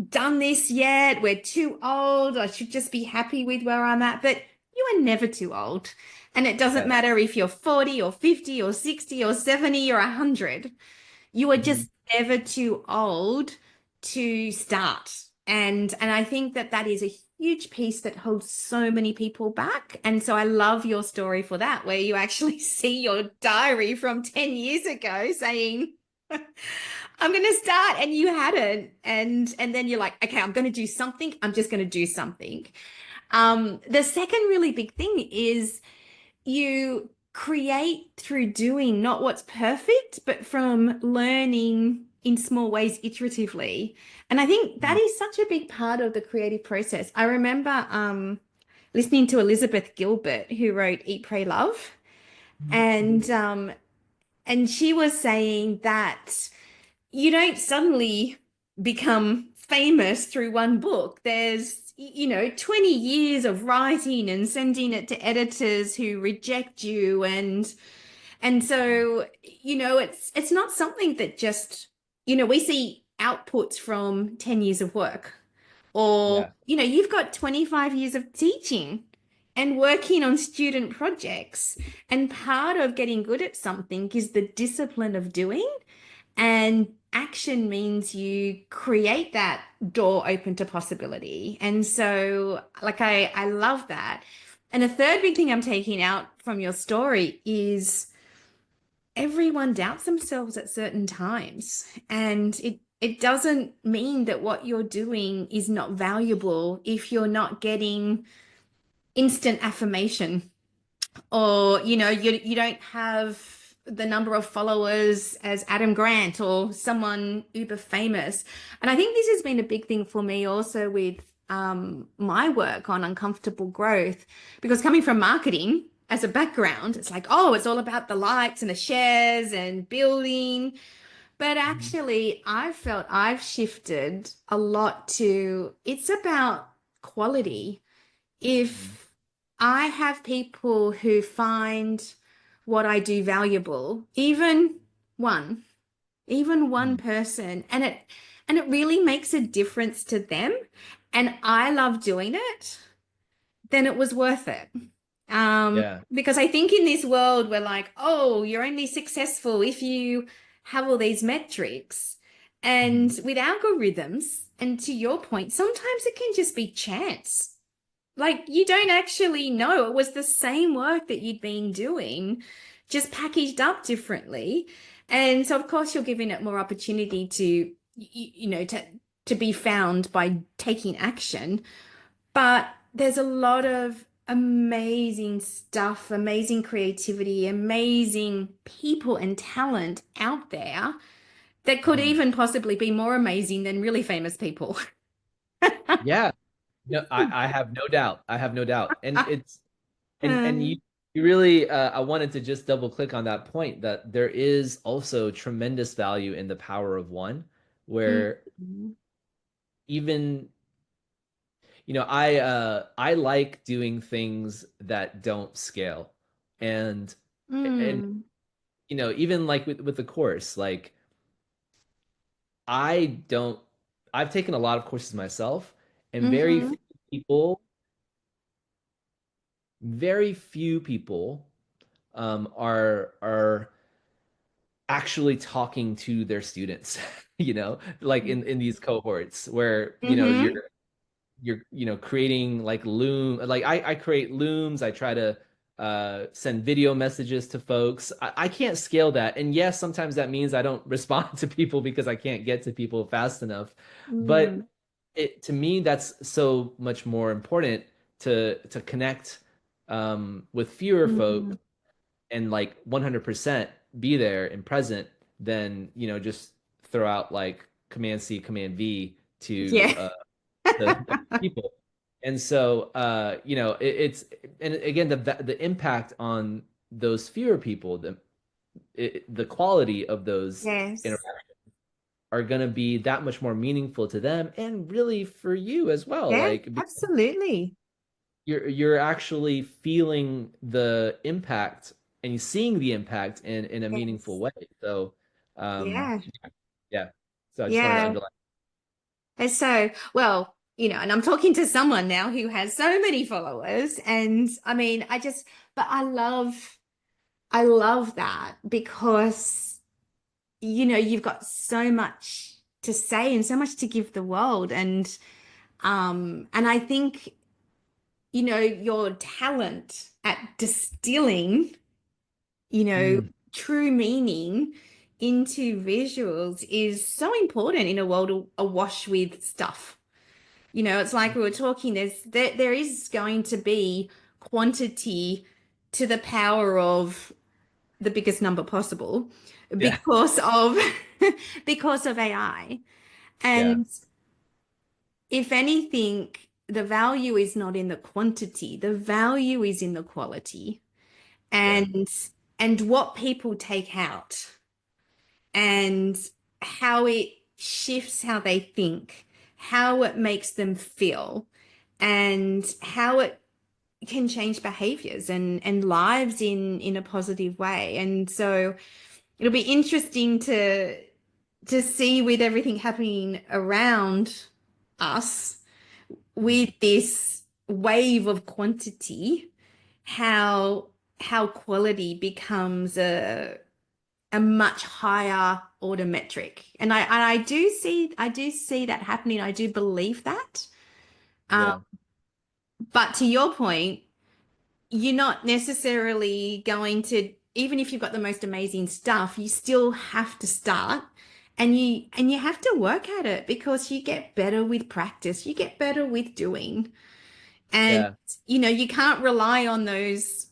done this yet. We're too old. I should just be happy with where I'm at. But you are never too old. And it doesn't Yeah. matter if you're 40 or 50 or 60 or 70 or 100. You are Mhm. just never too old to start. And I think that that is a huge piece that holds so many people back. And so I love your story for that, where you actually see your diary from 10 years ago saying, I'm going to start, and you hadn't. And then you're like, okay, I'm going to do something. I'm just going to do something. The second really big thing is you create through doing, not what's perfect, but from learning in small ways iteratively. And I think that Mhm. is such a big part of the creative process. I remember listening to Elizabeth Gilbert, who wrote Eat, Pray, Love, Mhm. and she was saying that you don't suddenly become famous through one book. There's, 20 years of writing and sending it to editors who reject you and so, it's not something that just, we see outputs from 10 years of work or, Yeah. you've got 25 years of teaching and working on student projects. And part of getting good at something is the discipline of doing. And action means you create that door open to possibility. And so, like, I love that. And a third big thing I'm taking out from your story is everyone doubts themselves at certain times. And it doesn't mean that what you're doing is not valuable if you're not getting instant affirmation or you don't have the number of followers as Adam Grant or someone uber famous. And I think this has been a big thing for me also with my work on uncomfortable growth, because coming from marketing as a background, it's like, oh, it's all about the likes and the shares and building. But Mhm. actually, I felt I've shifted a lot to it's about quality. Mhm. If I have people who find what I do valuable, one, even one Mhm. person, and it really makes a difference to them, and I love doing it, then it was worth it. Yeah. Because I think in this world we're like, oh, you're only successful if you have all these metrics. And Mhm. with algorithms, and to your point, sometimes it can just be chance. Like you don't actually know. It was the same work that you'd been doing, just packaged up differently. And so of course you're giving it more opportunity to be found by taking action. But there's a lot of amazing stuff, amazing creativity, amazing people and talent out there that could Mhm. even possibly be more amazing than really famous people. Yeah. No, I have no doubt. I have no doubt. And it's and Um, you really I wanted to just double click on that point that there is also tremendous value in the power of one, where mm, even I like doing things that don't scale. And mm, even like with the course, like I don't I've taken a lot of courses myself, and mhm. people very few people are actually talking to their students, like in these cohorts where, Mm-hmm. creating like like I create looms. I try to send video messages to folks. I can't scale that. And yes, sometimes that means I don't respond to people because I can't get to people fast enough. But Mm-hmm. to me, that's so much more important to connect with fewer folks and like 100% be there and present than, just throw out like Command C, Command V to Yeah. the people. And so, it's and again the impact on those fewer people, the quality of those Yes. interactions are going to be that much more meaningful to them and really for you as well. Yeah, Like absolutely. you're actually feeling the impact and seeing the impact in a meaningful Yes. way. So, um, Yeah. yeah. So I just wanted to Yeah. underline. And so, well, and I'm talking to someone now who has so many followers. And I mean, but I love that because, you've got so much to say and so much to give the world. And I think, your talent at distilling, you know, Mm, true meaning into visuals is so important in a world awash with stuff. It's like we were talking, there is going to be quantity to the power of the biggest number possible yeah, because of because of AI. yeah, And if anything, the value is not in the quantity, the value is in the quality yeah, and what people take out and how it shifts how they think, how it makes them feel, and how it can change behaviors and lives in a positive way. And so it'll be interesting to see with everything happening around us mm, with this wave of quantity, how quality becomes a much higher order metric. And I do see that happening. I do believe that. Um, yeah, but to your point, you're not necessarily going to, even if you've got the most amazing stuff, you still have to start and you have to work at it because you get better with practice, you get better with doing. And yeah, you can't rely on those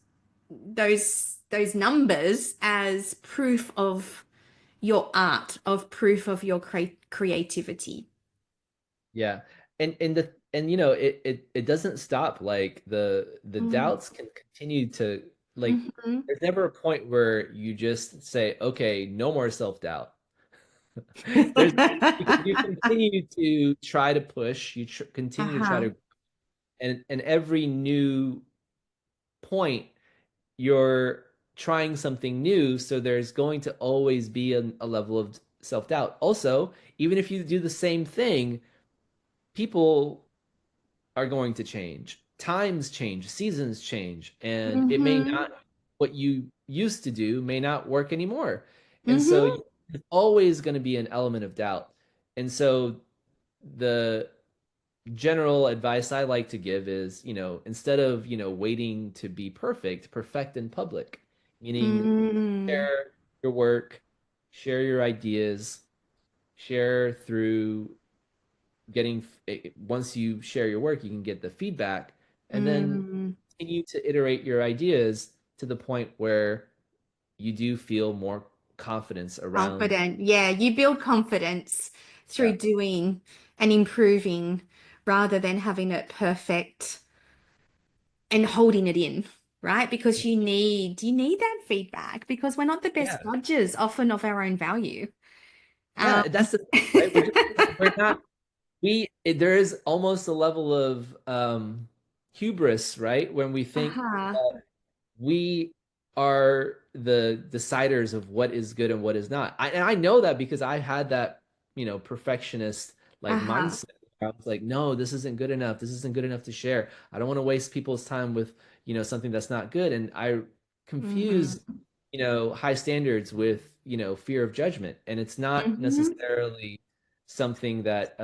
numbers as proof of your art, of proof of your creativity. yeah. And it doesn't stop. Like the Mm-hmm. doubts can continue to, like, Mm-hmm. there's never a point where you just say, okay, no more self-doubt. There's you continue to try to push, continue to try Uh-huh. to, and every new point you're trying something new, so there's going to always be a level of self-doubt. Also, even if you do the same thing, people are going to change. Times change, seasons change, and it may Mm-hmm. not, what you used to do may not work anymore. And so Mm-hmm. there's always going to be an element of doubt. And so the general advice I like to give is, instead of, waiting to be perfect, perfect in public, meaning Mm-hmm. share your work, share your ideas, share through getting, once you share your work, you can get the feedback and then Mm-hmm. continue to iterate your ideas to the point where you do feel more confidence around. Confident. Yeah, you build confidence Yeah. through doing and improving rather than having it perfect and holding it in, right? Because you need that feedback because we're not the best Yeah. judges often of our own value. Um, Yeah. That's the thing, right? We're not, there is almost a level of hubris, right? When we think uh-huh, we are the deciders of what is good and what is not. And I know that because I had that, perfectionist like uh-huh. mindset. I was like, no, this isn't good enough. This isn't good enough to share. I don't want to waste people's time with, something that's not good. And I confuse, Hmm. high standards with, fear of judgment, and it's not Mm-hmm. necessarily something that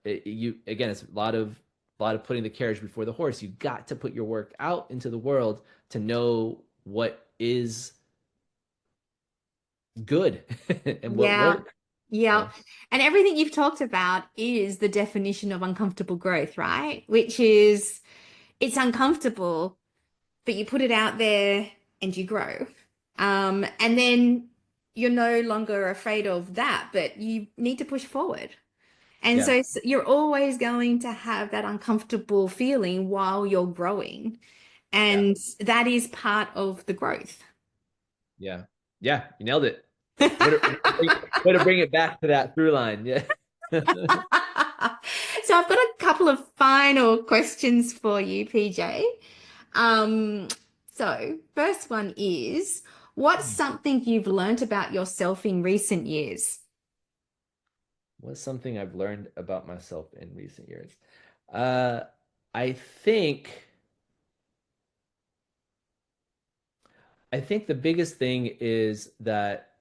you again, it's a lot of putting the carriage before the horse. You got to put your work out into the world to know what is good and what Yeah. works. Yeah. So And everything you've talked about is the definition of uncomfortable growth, right? Which is it's uncomfortable, but you put it out there and you grow. And then you're no longer afraid of that, but you need to push forward. And yeah, so you're always going to have that uncomfortable feeling while you're growing. yeah, And that is part of the growth. yeah, yeah. You nailed it. Way to bring it back to that through line. Yeah. So I've got a couple of final questions for you, PJ. Um, so first one is, what's something you've learned about yourself in recent years? What's something I've learned about myself in recent years? Uh, I think I think the biggest thing is that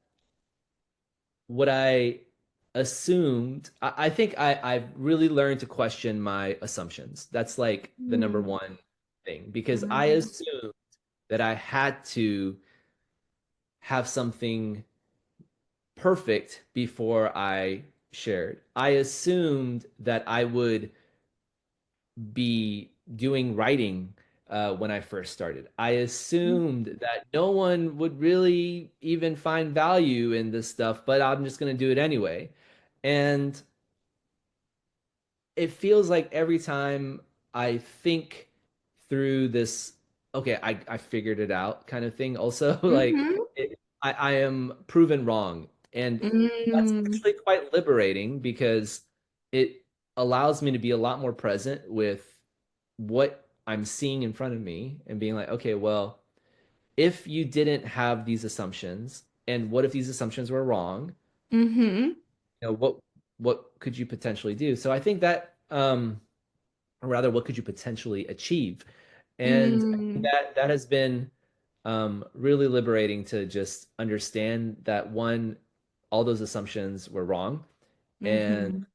what I assumed, I think I've really learned to question my assumptions. That's like the number Hmm. one thing because I Mm. assumed that I had to have something perfect before I shared. I assumed that I would be doing writing when I first started. I assumed that no one would really even find value in this stuff, but I'm just going to do it anyway. And it feels like every time I think through this, okay, I figured it out kind of thing, also, like Mm-hmm. I am proven wrong. And that's Mm. actually quite liberating because it allows me to be a lot more present with what I'm seeing in front of me and being like, okay, well, if you didn't have these assumptions, and what if these assumptions were wrong? Mm-hmm. What could you potentially do? So I think that or rather, what could you potentially achieve? And I think Mm. that has been really liberating to just understand that one, all those assumptions were wrong, and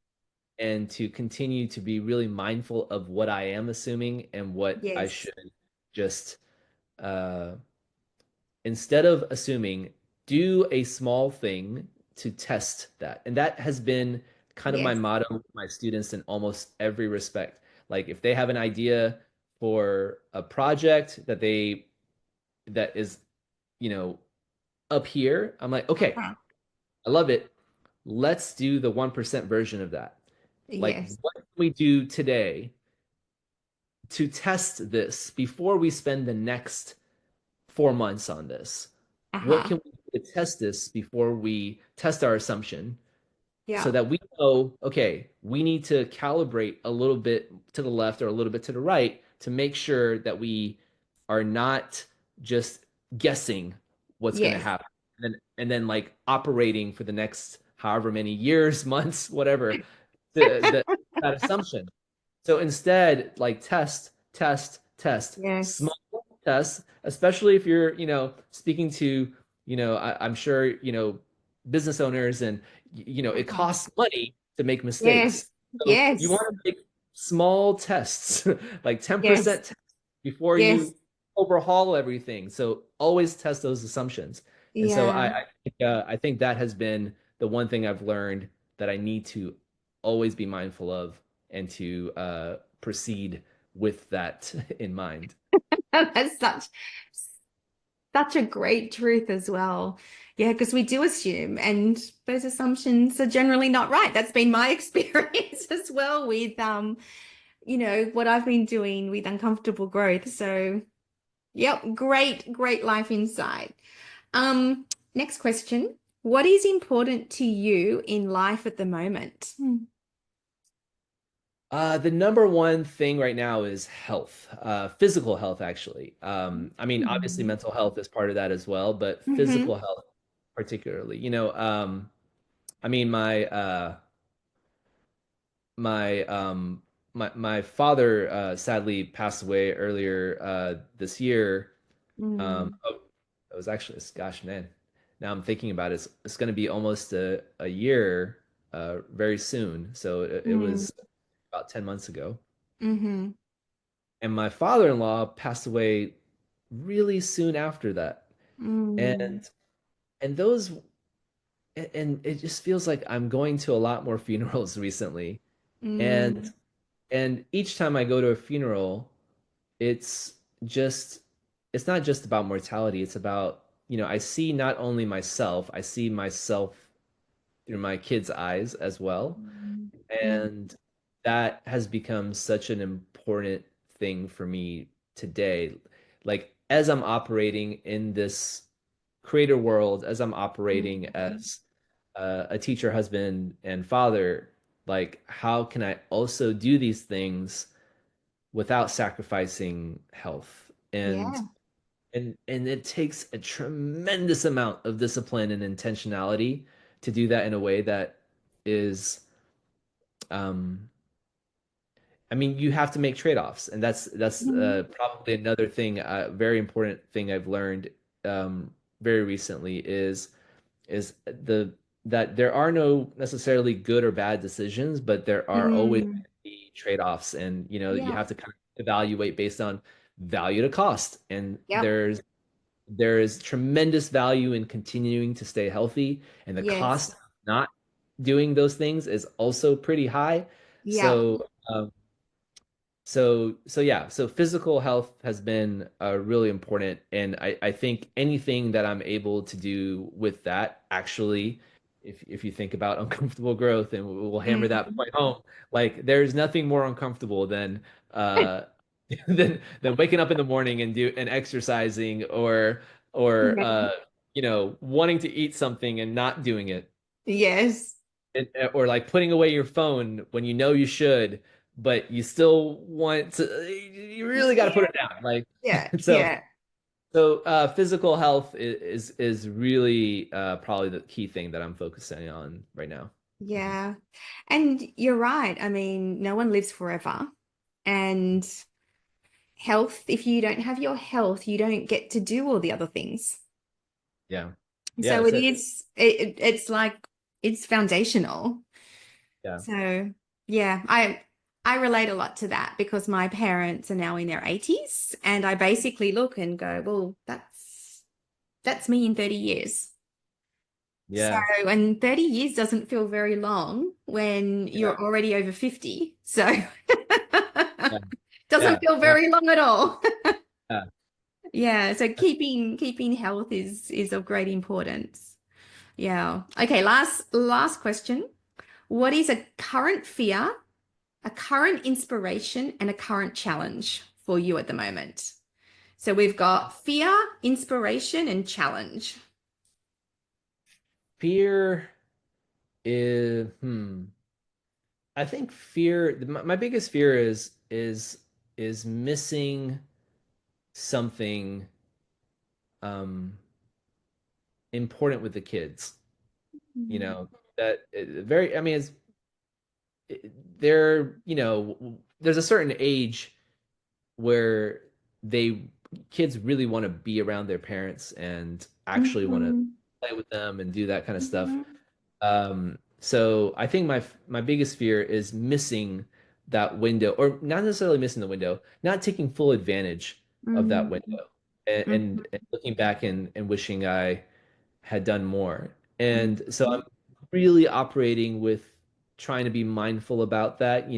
Mm-hmm. to continue to be really mindful of what I am assuming and what I Yes. should just uh, instead of assuming, do a small thing to test that. And that has been kind of my Yes. motto with my students in almost every respect. Like if they have an idea for a project that is, you know, up here, I'm like, okay, Uh-huh. I love it. Let's do the 1% version of that. Like, Yes. what can we do today to test this before we spend the next 4 months on this? What Uh-huh. can we do to test this before we test our assumption so Yeah. that we know, okay, we need to calibrate a little bit to the left or a little bit to the right to make sure that we are not just guessing what's going to Yes. happen and then like operating for the next however many years, months, whatever, that assumption. So instead, like test, test, test, Yes. small tests, especially if you're, speaking to, I'm sure, business owners and, it Uh-huh. costs money to make mistakes. Yes. So you Yes. want to make small tests, like Yes. 10% tests before Yes. you overhaul everything. So always test those assumptions. And so Yeah. I think that has been the one thing I've learned that I need to always be mindful of and to proceed with that in mind. That's such a great truth as well. Yeah, because we do assume, and those assumptions are generally not right. That's been my experience as well with what I've been doing with uncomfortable growth. So, yep, great life insight. Next question. What is important to you in life at the moment? The number one thing right now is health, physical health, actually. I mean, obviously, Mhm. mental health is part of that as well, but Mhm. physical health particularly. I mean, my father sadly passed away earlier this year. Mm. Oh, it was actually, gosh, man. now I'm thinking about it, it's going to be almost a year very soon. So it Mm, was about 10 months ago. mm-hmm. And my father-in-law passed away really soon after that. Mm, And and those and it just feels like I'm going to a lot more funerals recently. And mm, and each time I go to a funeral, it's just it's not just about mortality, it's about, I see not only myself, I see myself through my kids' eyes as well. mm, mm. And that has become such an important thing for me today. Like, as I'm operating in this creator world, as I'm operating Mm. as a teacher, husband, and father, like, how can I also do these things without sacrificing health? And Yeah. and it takes a tremendous amount of discipline and intentionality to do that in a way that is um I mean, you have to make trade-offs, and that's Mhm. probably another thing, very important thing I've learned very recently is that there are no necessarily good or bad decisions, but there are always Mm. going to be trade-offs, and you Yeah. have to kind of evaluate based on value to cost, and Yep. there is tremendous value in continuing to stay healthy, and the Yes. cost of not doing those things is also pretty high. Yep. So, yeah, so physical health has been really important, and I think anything that I'm able to do with that, actually, if you think about uncomfortable growth, and we'll hammer that Mm. point home, like there's nothing more uncomfortable than uh than waking up in the morning and exercising, or Yeah. wanting to eat something and not doing it, Yes. or like putting away your phone when you know you should, but you still want to, you really got to put Yeah. it down. Like, Yeah. so, Yeah. physical health is really probably the key thing that I'm focusing on right now. Mhm. Yeah. And you're right. I mean, no one lives forever. And health, if you don't have your health, you don't get to do all the other things. Yeah. Yeah, So that's it it. is, it's like, it's foundational. Yeah. So yeah, I relate a lot to that because my parents are now in their 80s and I basically look and go, well, that's me in 30 years. So, Yeah. and 30 years doesn't feel very long when Yeah. you're already over 50. So, Yeah. doesn't Yeah. feel No, very long at all. yeah. Yeah, so keeping health is of great importance. Yeah. Okay, last question. What is a current fear, a current inspiration, and a current challenge for you at the moment? So we've got fear, inspiration, and challenge. Fear is. I think fear, my biggest fear is missing something um important with the kids. You Mm. know, that very, I mean, they're, there's a certain age where they kids really want to be around their parents and actually want to Mhm. play with them and do that kind of stuff. Mhm. So I think my biggest fear is missing that window, or not necessarily missing the window, not taking full advantage of that Mhm. window, and, Mhm. and looking back and wishing I had done more. And so I'm Mhm. really operating with trying to be mindful about that.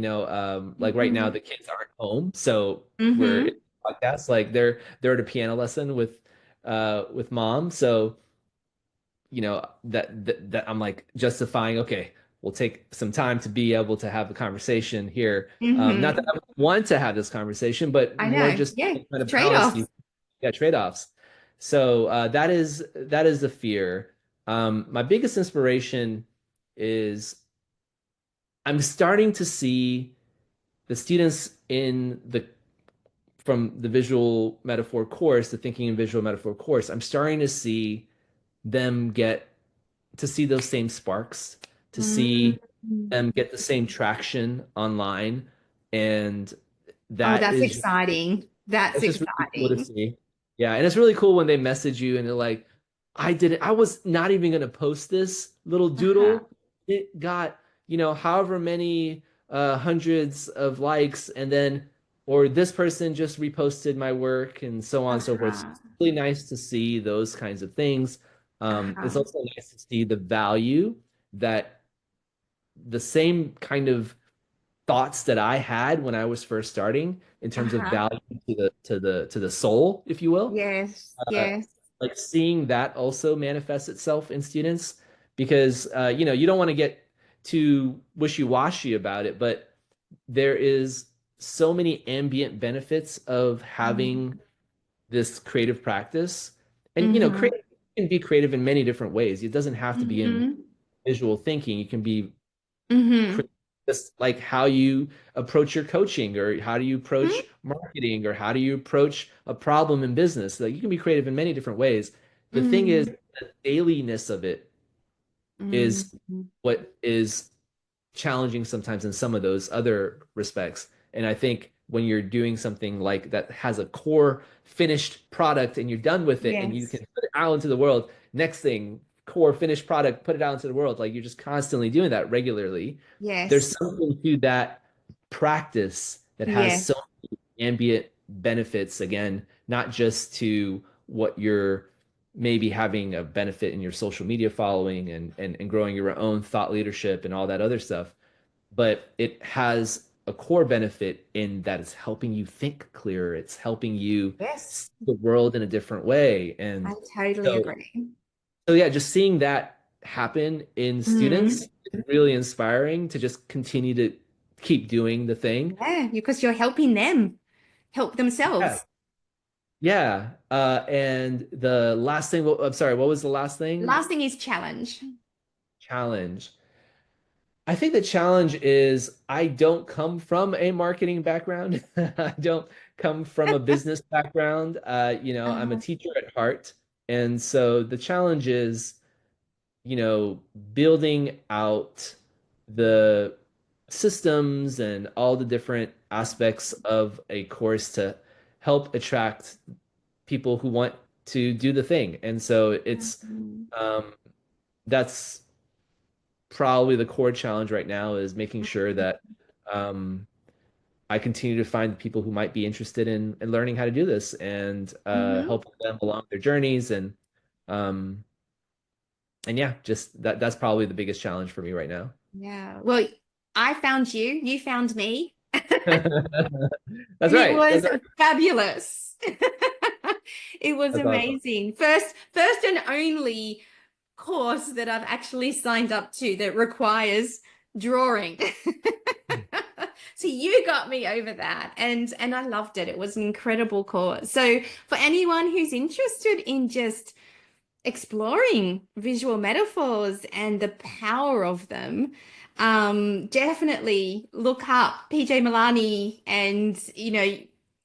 Like right now Mhm. the kids aren't home, so we're in Mhm. podcast. Like they're at a piano lesson with mom. So that I'm like justifying, okay, we'll take some time to be able to have a conversation here. Not that Mhm. I want to have this conversation, but I more know. just Yeah. kind of balance Trade-offs. these, yeah, trade-offs. So that is the fear. My biggest inspiration is I'm starting to see the students in the from the visual metaphor course, the thinking in visual metaphor course. I'm starting to see them get to see those same sparks, to Mm. see them get the same traction online. And Oh, that that's is exciting. That's it's just really cool to exciting. see. Yeah, and it's really cool when they message you and they're like, I was not even going to post this little Uh-huh. doodle. It got, however many hundreds of likes, and then, or this person just reposted my work and so on and so forth. So Uh-huh. it's really nice to see those kinds of things. It's Uh-huh. also nice to see the value that the same kind of thoughts that I had when I was first starting in terms of Uh-huh. value to the soul, if you will. Yes. Uh, Yes. like seeing that also manifests itself in students because you don't want to get too wishy-washy about it, but there is so many ambient benefits of having this creative practice. And Mm-hmm. creative can be creative in many different ways. It doesn't have to be in Mm-hmm. visual thinking. It can be Mm-hmm. just like how you approach your coaching or how do you approach marketing or how do you approach a problem in business. Like you can be creative in many different ways. The thing is, Mm-hmm. the dailiness of it is Mm-hmm. what is challenging sometimes in some of those other respects. And I think when you're doing something like that has a core finished product and you're done with it and you can Yes. put it out into the world, next thing, core finished product, put it out into the world, like you're just constantly doing that regularly. There's Yes. something to that practice that has so Yes. many ambient benefits, again, not just to what you're maybe having a benefit in your social media following and growing your own thought leadership and all that other stuff, but it has a core benefit in that it's helping you think clearer. It's helping you Yes. see the world in a different way. I And totally so, agree. so yeah, just seeing that happen in students Mm. is really inspiring to just continue to keep doing the thing. Yeah, because you're helping them help Yeah. themselves. Yeah. And the last thing, I'm sorry, what was the last thing? Last thing is challenge. Challenge. I think the challenge is I don't come from a marketing background. I don't come from a business background. I'm a Uh-huh. teacher at heart. And so the challenge is, building out the systems and all the different aspects of a course to help attract people who want to do the thing. And so Mhm. that's probably the core challenge right now is making sure that um, I continue to find people who might be interested in learning how to do this and Mhm. helping them along their journeys um, and yeah, just that's probably the biggest challenge for me right now. Yeah. Well, I found you, you found me, That's and it right. was That's right. fabulous. It was That's awesome. amazing. First and only course that I've actually signed up to that requires drawing. So you got me over that and I loved it. It was an incredible course. So for anyone who's interested in just exploring visual metaphors and the power of them, definitely look up PJ Milani and,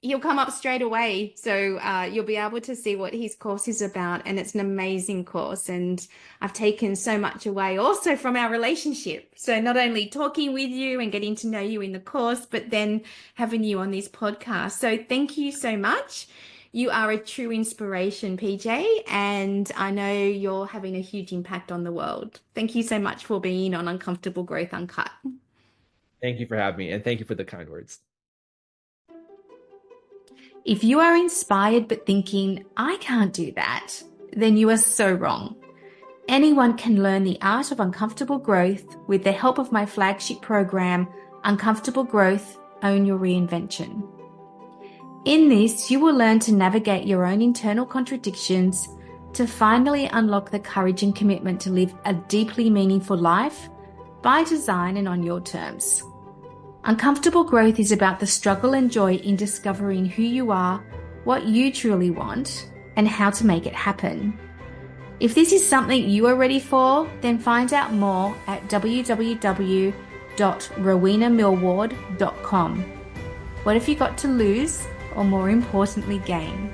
he'll come up straight away. So you'll be able to see what his course is about. And it's an amazing course. And I've taken so much away also from our relationship. So not only talking with you and getting to know you in the course, but then having you on this podcast. So thank you so much. You are a true inspiration, PJ, and I know you're having a huge impact on the world. Thank you so much for being on Uncomfortable Growth Uncut. Thank you for having me and thank you for the kind words. If you are inspired but thinking, I can't do that, then you are so wrong. Anyone can learn the art of uncomfortable growth with the help of my flagship program, Uncomfortable Growth, Own Your Reinvention. In this, you will learn to navigate your own internal contradictions to finally unlock the courage and commitment to live a deeply meaningful life by design and on your terms. Uncomfortable growth is about the struggle and joy in discovering who you are, what you truly want, and how to make it happen. If this is something you are ready for, then find out more at www.rowenamillward.com. What have you got to lose, or more importantly, gain?